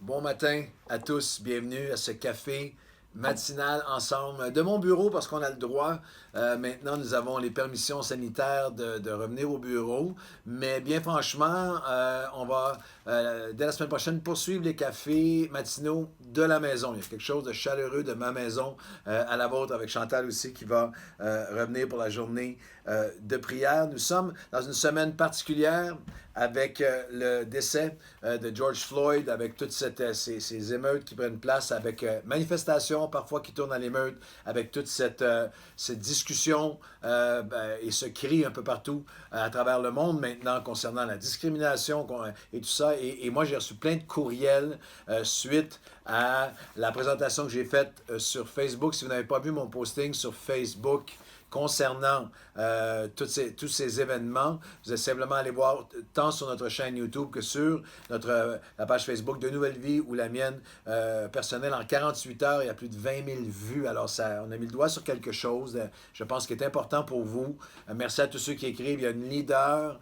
Bon matin à tous, bienvenue à ce café matinal ensemble de mon bureau parce qu'on a le droit. Maintenant, nous avons les permissions sanitaires de revenir au bureau. Mais bien franchement, on va, dès la semaine prochaine, poursuivre les cafés matinaux de la maison. Il y a quelque chose de chaleureux de ma maison à la vôtre avec Chantal aussi qui va revenir pour la journée de prière. Nous sommes dans une semaine particulière avec le décès de George Floyd, avec toutes ces émeutes qui prennent place, avec manifestations parfois qui tournent à l'émeute, avec toute cette discussion et ce cri un peu partout à travers le monde maintenant concernant la discrimination et tout ça. Et moi, j'ai reçu plein de courriels suite à la présentation que j'ai faite sur Facebook. Si vous n'avez pas vu mon posting sur Facebook, concernant tous ces événements, vous allez simplement aller voir tant sur notre chaîne YouTube que sur la page Facebook de Nouvelle Vie ou la mienne personnelle. En 48 heures, il y a plus de 20 000 vues. Alors, on a mis le doigt sur quelque chose, je pense, qui est important pour vous. Merci à tous ceux qui écrivent. Il y a une leader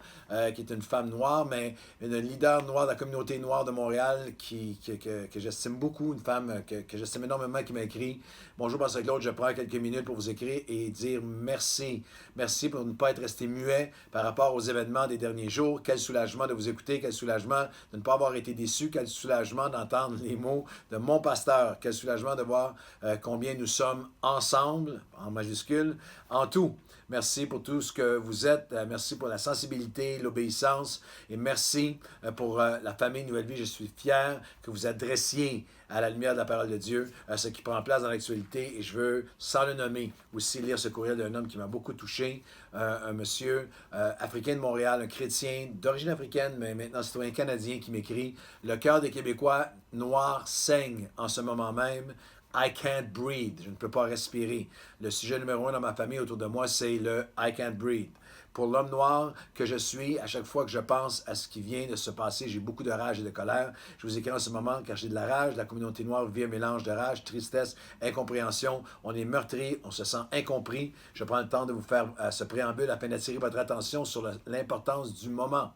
qui est une femme noire, mais une leader noire de la communauté noire de Montréal que j'estime beaucoup, une femme que j'estime énormément qui m'a écrit: Bonjour, Pasteur Claude, je prends quelques minutes pour vous écrire et dire merci. Merci pour ne pas être resté muet par rapport aux événements des derniers jours. Quel soulagement de vous écouter, quel soulagement de ne pas avoir été déçu, quel soulagement d'entendre les mots de mon pasteur, quel soulagement de voir combien nous sommes ensemble, en majuscule, en tout. Merci pour tout ce que vous êtes. Merci pour la sensibilité, l'obéissance. Et merci pour la famille Nouvelle Vie. Je suis fier que vous adressiez à la lumière de la parole de Dieu ce qui prend place dans l'actualité. Et je veux, sans le nommer, aussi lire ce courriel d'un homme qui m'a beaucoup touché. Un monsieur africain de Montréal, un chrétien d'origine africaine, mais maintenant citoyen canadien, qui m'écrit: Le cœur des Québécois noirs saigne en ce moment même. I can't breathe. Je ne peux pas respirer. Le sujet numéro un dans ma famille autour de moi, c'est le I can't breathe. Pour l'homme noir que je suis, à chaque fois que je pense à ce qui vient de se passer, j'ai beaucoup de rage et de colère. Je vous écris en ce moment car j'ai de la rage. La communauté noire vit un mélange de rage, tristesse, incompréhension. On est meurtri, on se sent incompris. Je prends le temps de vous faire ce préambule afin d'attirer votre attention sur l'importance du moment.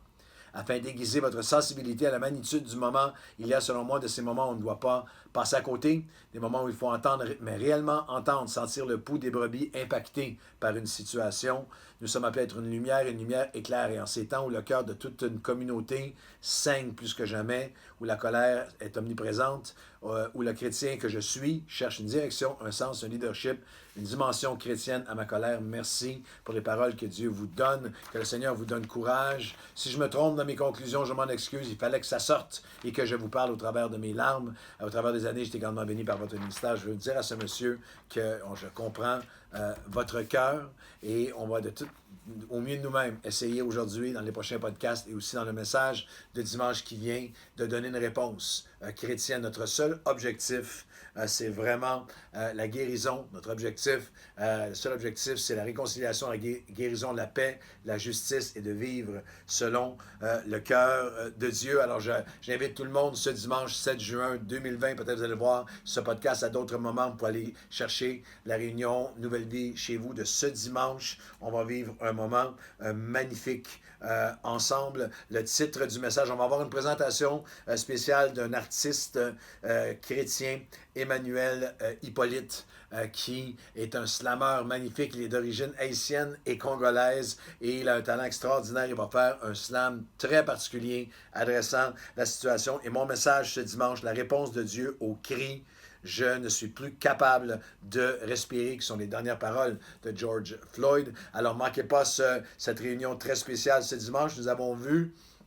Afin d'aiguiser votre sensibilité à la magnitude du moment, il y a selon moi de ces moments où on ne doit pas passer à côté, des moments où il faut entendre, mais réellement entendre, sentir le pouls des brebis impacté par une situation. Nous sommes appelés à être une lumière éclaire. Et en ces temps où le cœur de toute une communauté saigne plus que jamais, où la colère est omniprésente, où le chrétien que je suis cherche une direction, un sens, un leadership, une dimension chrétienne à ma colère. Merci pour les paroles que Dieu vous donne, que le Seigneur vous donne courage. Si je me trompe dans mes conclusions, je m'en excuse. Il fallait que ça sorte et que je vous parle au travers de mes larmes. Au travers des années, j'étais grandement béni par votre ministère. Je veux dire à ce monsieur que je comprends votre cœur et on va au mieux de nous-mêmes essayer aujourd'hui, dans les prochains podcasts et aussi dans le message de dimanche qui vient, de donner une réponse chrétienne. Notre seul objectif, c'est vraiment la guérison. Notre objectif, le seul objectif, c'est la réconciliation, la guérison, la paix, la justice et de vivre selon le cœur de Dieu. Alors, j'invite tout le monde ce dimanche 7 juin 2020, peut-être vous allez voir ce podcast à d'autres moments pour aller chercher la réunion Nouvelle Vie chez vous de ce dimanche. On va vivre un moment magnifique ensemble. Le titre du message, on va avoir une présentation spéciale d'un artiste chrétien, Emmanuel Hippolyte, qui est un slameur magnifique. Il est d'origine haïtienne et congolaise et il a un talent extraordinaire. Il va faire un slam très particulier adressant la situation. Et mon message ce dimanche, la réponse de Dieu au cri: Je ne suis plus capable de respirer, qui sont les dernières paroles de George Floyd. Alors, ne manquez pas cette réunion très spéciale ce dimanche. Nous avons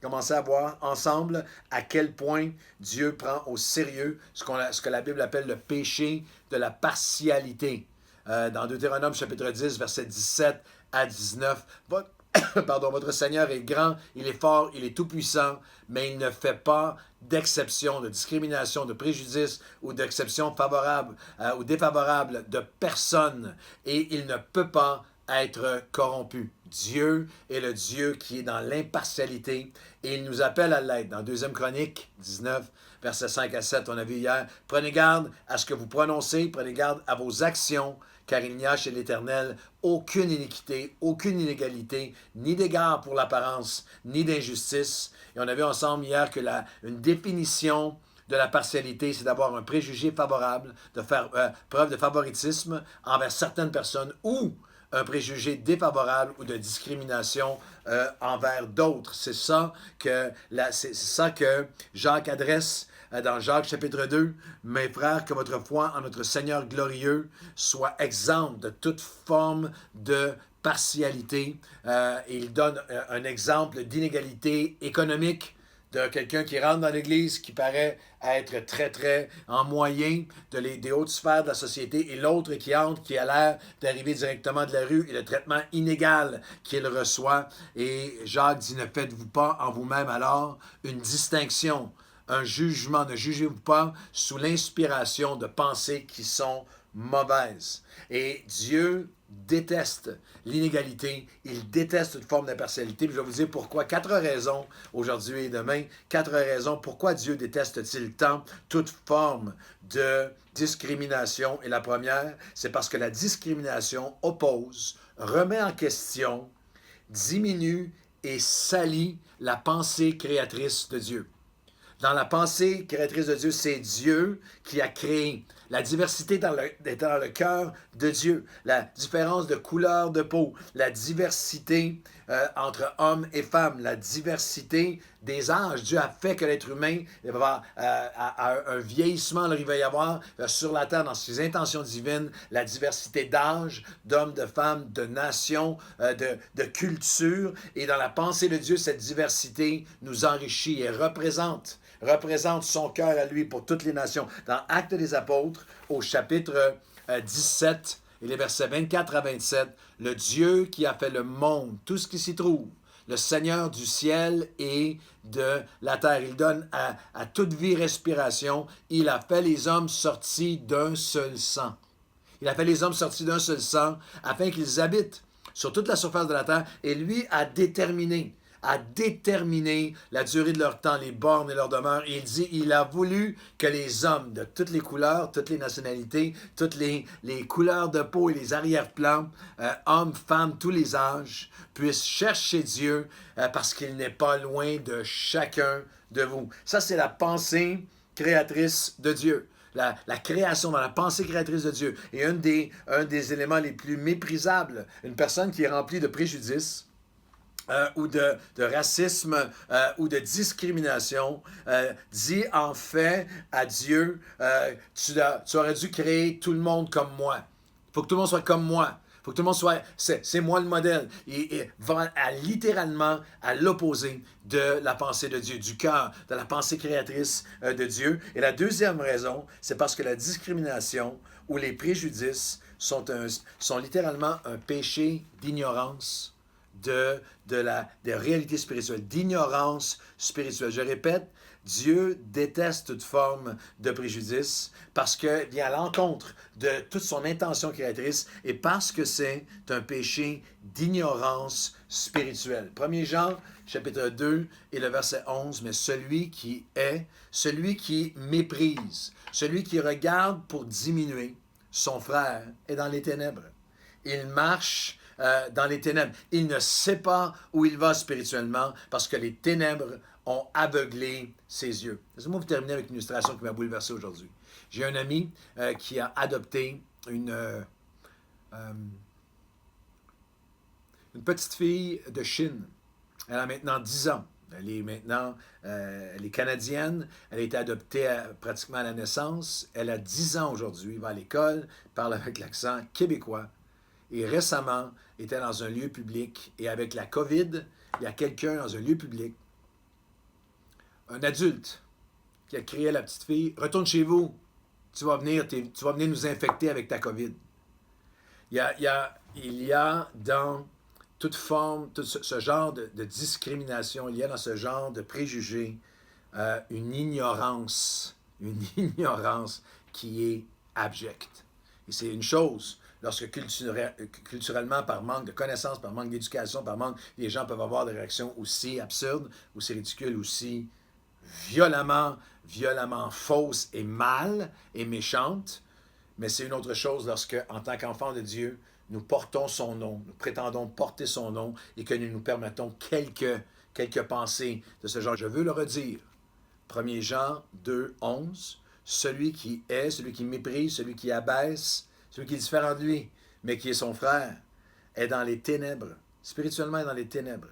commencer à voir ensemble à quel point Dieu prend au sérieux ce que la Bible appelle le péché de la partialité. Dans Deutéronome chapitre 10, versets 17 à 19, votre Seigneur est grand, il est fort, il est tout-puissant, mais il ne fait pas d'exception, de discrimination, de préjudice ou d'exception favorable ou défavorable de personne. Et il ne peut pas être corrompu. Dieu est le Dieu qui est dans l'impartialité et il nous appelle à l'aide. Dans 2 Chroniques 19, versets 5 à 7, on a vu hier: Prenez garde à ce que vous prononcez, prenez garde à vos actions, car il n'y a chez l'Éternel aucune iniquité, aucune inégalité, ni d'égard pour l'apparence, ni d'injustice. Et on a vu ensemble hier que une définition de la partialité, c'est d'avoir un préjugé favorable, de faire preuve de favoritisme envers certaines personnes ou un préjugé défavorable ou de discrimination envers d'autres. C'est ça que Jacques adresse dans Jacques chapitre 2. Mes frères, que votre foi en notre Seigneur glorieux soit exempte de toute forme de partialité. Il donne un exemple d'inégalité économique de quelqu'un qui rentre dans l'Église qui paraît être très, très en moyen des hautes sphères de la société et l'autre qui entre, qui a l'air d'arriver directement de la rue et le traitement inégal qu'il reçoit. Et Jacques dit, ne faites-vous pas en vous-même alors une distinction, un jugement, ne jugez-vous pas sous l'inspiration de pensées qui sont mauvaises. Et Dieu déteste l'inégalité, il déteste toute forme d'impartialité. Puis je vais vous dire pourquoi. 4 raisons aujourd'hui et demain. 4 raisons pourquoi Dieu déteste-t-il tant toute forme de discrimination. Et la première, c'est parce que la discrimination oppose, remet en question, diminue et salit la pensée créatrice de Dieu. Dans la pensée créatrice de Dieu, c'est Dieu qui a créé. La diversité est dans le cœur de Dieu. La différence de couleur de peau, la diversité entre hommes et femmes, la diversité des âges. Dieu a fait que l'être humain va un vieillissement, il va y avoir sur la terre, dans ses intentions divines, la diversité d'âge, d'hommes, de femmes, de nations, de cultures. Et dans la pensée de Dieu, cette diversité nous enrichit et représente son cœur à lui pour toutes les nations. Dans Actes des Apôtres, au chapitre 17, et les versets 24 à 27, le Dieu qui a fait le monde, tout ce qui s'y trouve, le Seigneur du ciel et de la terre. Il donne à toute vie respiration. Il a fait les hommes sortis d'un seul sang. Il a fait les hommes sortis d'un seul sang afin qu'ils habitent sur toute la surface de la terre. Et lui a déterminé la durée de leur temps, les bornes et leur demeure. Et il dit, il a voulu que les hommes de toutes les couleurs, toutes les nationalités, toutes les couleurs de peau et les arrière-plans, hommes, femmes, tous les âges, puissent chercher Dieu parce qu'il n'est pas loin de chacun de vous. Ça, c'est la pensée créatrice de Dieu. La création dans la pensée créatrice de Dieu. Et un des éléments les plus méprisables, une personne qui est remplie de préjudices, ou de racisme ou de discrimination, dit en fait à Dieu, tu aurais dû créer tout le monde comme moi. Il faut que tout le monde soit comme moi. Il faut que tout le monde soit, c'est moi le modèle. Et va littéralement à l'opposé de la pensée de Dieu, du cœur, de la pensée créatrice de Dieu. Et la deuxième raison, c'est parce que la discrimination ou les préjudices sont littéralement un péché d'ignorance des réalités spirituelles, d'ignorance spirituelle. Je répète, Dieu déteste toute forme de préjudice parce qu'il vient à l'encontre de toute son intention créatrice et parce que c'est un péché d'ignorance spirituelle. 1 Jean, chapitre 2 et le verset 11, mais celui qui méprise, celui qui regarde pour diminuer son frère est dans les ténèbres. Il marche dans les ténèbres. Il ne sait pas où il va spirituellement parce que les ténèbres ont aveuglé ses yeux. Laissez-moi vous terminer avec une illustration qui m'a bouleversé aujourd'hui. J'ai un ami qui a adopté une petite fille de Chine. Elle a maintenant 10 ans. Elle est canadienne. Elle a été adoptée pratiquement à la naissance. Elle a 10 ans aujourd'hui. Elle va à l'école, parle avec l'accent québécois. Et récemment, était dans un lieu public et avec la COVID, il y a quelqu'un dans un lieu public, un adulte, qui a crié à la petite fille, « Retourne chez vous, tu vas venir nous infecter avec ta COVID. » Il y a dans toute forme, tout ce genre de discrimination, il y a dans ce genre de préjugés une ignorance qui est abjecte. Et c'est une chose lorsque culturellement, par manque de connaissances, par manque d'éducation, par manque, les gens peuvent avoir des réactions aussi absurdes, aussi ridicules, aussi violemment fausses et mal et méchantes. Mais c'est une autre chose lorsque, en tant qu'enfants de Dieu, nous portons son nom, nous prétendons porter son nom et que nous nous permettons quelques pensées de ce genre. Je veux le redire. 1er Jean 2, 11. Celui qui est, celui qui méprise, celui qui abaisse, celui qui est différent de lui, mais qui est son frère, est dans les ténèbres. Spirituellement, est dans les ténèbres.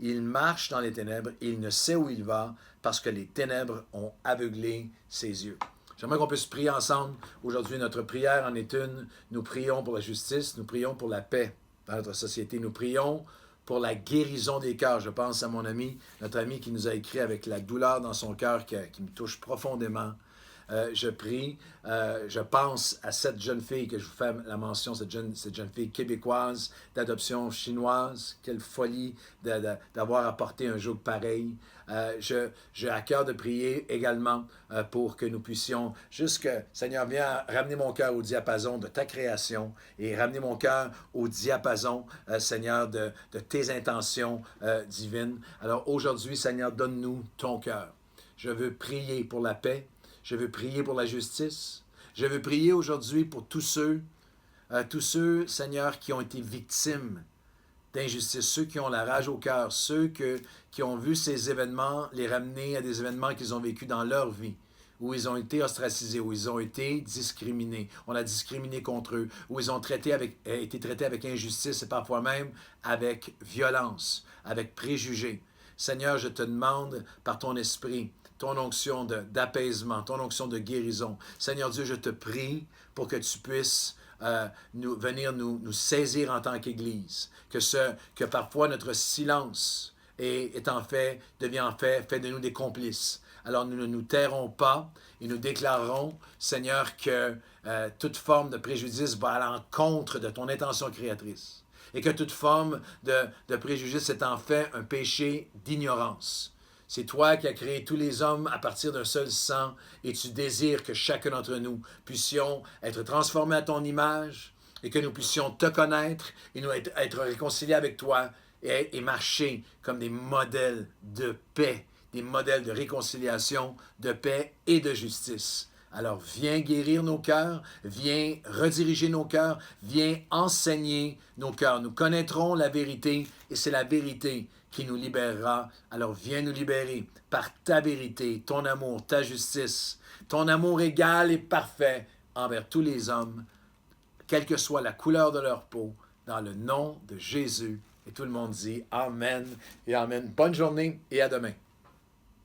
Il marche dans les ténèbres, il ne sait où il va parce que les ténèbres ont aveuglé ses yeux. J'aimerais qu'on puisse prier ensemble. Aujourd'hui, notre prière en est une. Nous prions pour la justice, nous prions pour la paix dans notre société. Nous prions pour la guérison des cœurs. Je pense à mon ami, notre ami qui nous a écrit avec la douleur dans son cœur qui me touche profondément. Je prie, je pense à cette jeune fille que je vous fais la mention, cette jeune fille québécoise d'adoption chinoise. Quelle folie d'avoir apporté un joug pareil. J'ai à cœur de prier également pour que nous puissions, Seigneur, viens ramener mon cœur au diapason de ta création et ramener mon cœur au diapason, Seigneur, de tes intentions divines. Alors aujourd'hui, Seigneur, donne-nous ton cœur. Je veux prier pour la paix. Je veux prier pour la justice. Je veux prier aujourd'hui pour tous ceux, Seigneur, qui ont été victimes d'injustice, ceux qui ont la rage au cœur, ceux qui ont vu ces événements les ramener à des événements qu'ils ont vécus dans leur vie, où ils ont été ostracisés, où ils ont été discriminés, on a discriminé contre eux, où ils ont été traités avec injustice et parfois même avec violence, avec préjugés. Seigneur, je te demande par ton esprit, ton onction d'apaisement, ton onction de guérison. Seigneur Dieu, je te prie pour que tu puisses venir nous saisir en tant qu'Église, que parfois notre silence devient en fait de nous des complices. Alors nous ne nous tairons pas et nous déclarerons, Seigneur, que toute forme de préjudice va à l'encontre de ton intention créatrice et que toute forme de préjudice est en fait un péché d'ignorance. C'est toi qui as créé tous les hommes à partir d'un seul sang et tu désires que chacun d'entre nous puissions être transformés à ton image et que nous puissions te connaître et nous être réconciliés avec toi et marcher comme des modèles de paix, des modèles de réconciliation, de paix et de justice. Alors viens guérir nos cœurs, viens rediriger nos cœurs, viens enseigner nos cœurs. Nous connaîtrons la vérité et c'est la vérité qui nous libérera. Alors viens nous libérer par ta vérité, ton amour, ta justice, ton amour égal et parfait envers tous les hommes, quelle que soit la couleur de leur peau, dans le nom de Jésus. Et tout le monde dit Amen et Amen. Bonne journée et à demain.